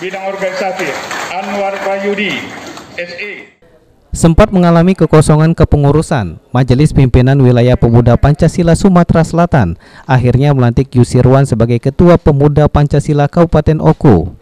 Bidang Organisasi Anwar Prayudi, SE. Sempat mengalami kekosongan kepengurusan, Majelis Pimpinan Wilayah Pemuda Pancasila Sumatera Selatan akhirnya melantik Yusirwan sebagai Ketua Pemuda Pancasila Kabupaten Oku.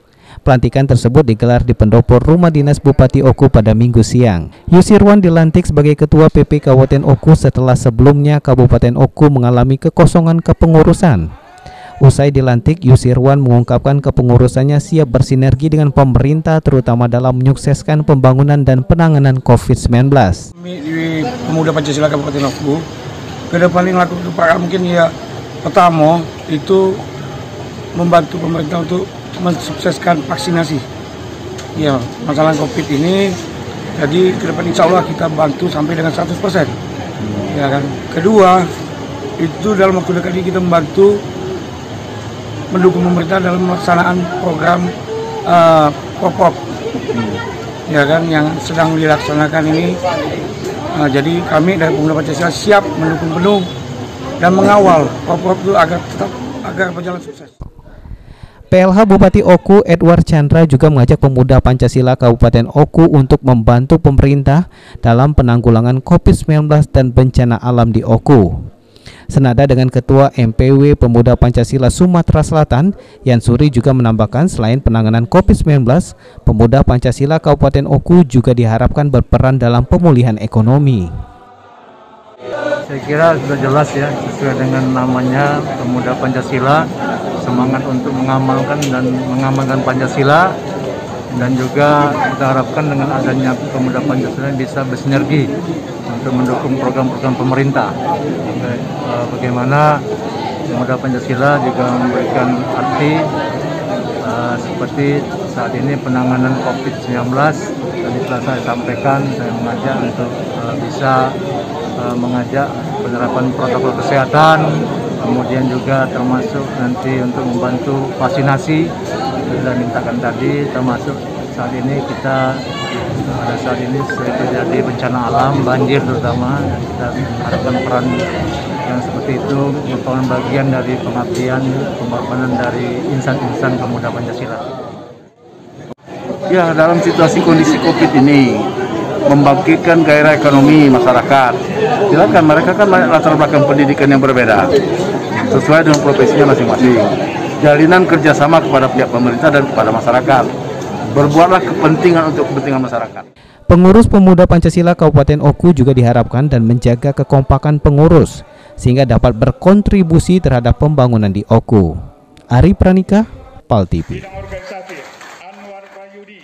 Pelantikan tersebut digelar di pendopo Rumah Dinas Bupati Oku pada Minggu siang. Yusirwan dilantik sebagai Ketua PP Kabupaten Oku setelah sebelumnya Kabupaten Oku mengalami kekosongan kepengurusan. Usai dilantik, Yusirwan mengungkapkan kepengurusannya siap bersinergi dengan pemerintah terutama dalam menyukseskan pembangunan dan penanganan COVID-19. Di Pemuda Pancasila Kabupaten Oku, ke depan yang lakukan mungkin ya pertama itu membantu pemerintah untuk mensukseskan vaksinasi. Ya, masalah COVID ini, jadi ke depan insya Allah kita bantu sampai dengan 100%. Ya kan. Kedua, itu dalam waktu dekat ini kita membantu mendukung pemerintah dalam pelaksanaan program POPOP, ya kan, yang sedang dilaksanakan ini. Jadi kami dari Pemuda Pancasila siap mendukung penuh dan mengawal POPOP itu agar berjalan sukses. PLH Bupati Oku Edward Chandra juga mengajak pemuda Pancasila Kabupaten Oku untuk membantu pemerintah dalam penanggulangan COVID-19 dan bencana alam di Oku. Senada dengan Ketua MPW Pemuda Pancasila Sumatera Selatan, Yan Suri juga menambahkan selain penanganan COVID-19, pemuda Pancasila Kabupaten Oku juga diharapkan berperan dalam pemulihan ekonomi. Saya kira sudah jelas ya, sesuai dengan namanya Pemuda Pancasila, semangat untuk mengamalkan Pancasila, dan juga kita harapkan dengan adanya Pemuda Pancasila bisa bersinergi untuk mendukung program-program pemerintah. Bagaimana Pemuda Pancasila juga memberikan arti seperti saat ini penanganan COVID-19. Tadi telah saya sampaikan, saya mengajak untuk bisa mengajak penerapan protokol kesehatan, kemudian juga termasuk nanti untuk membantu vaksinasi. Sudah mintakan tadi, termasuk saat ini kita pada saat ini terjadi bencana alam, banjir terutama, dan kita harapkan peran yang seperti itu merupakan bagian dari pengabdian pengorbanan dari insan-insan pemuda Pancasila. Ya, dalam situasi kondisi COVID ini membangkitkan gairah ekonomi masyarakat. Silakan, mereka kan latar belakang pendidikan yang berbeda sesuai dengan profesinya masing-masing. Jalinan kerjasama kepada pihak pemerintah dan kepada masyarakat. Berbuatlah kepentingan untuk kepentingan masyarakat. Pengurus Pemuda Pancasila Kabupaten Oku juga diharapkan dan menjaga kekompakan pengurus sehingga dapat berkontribusi terhadap pembangunan di Oku. Ari Pranika, PAL TV. Bidang Organisasi Anwar Prayudi.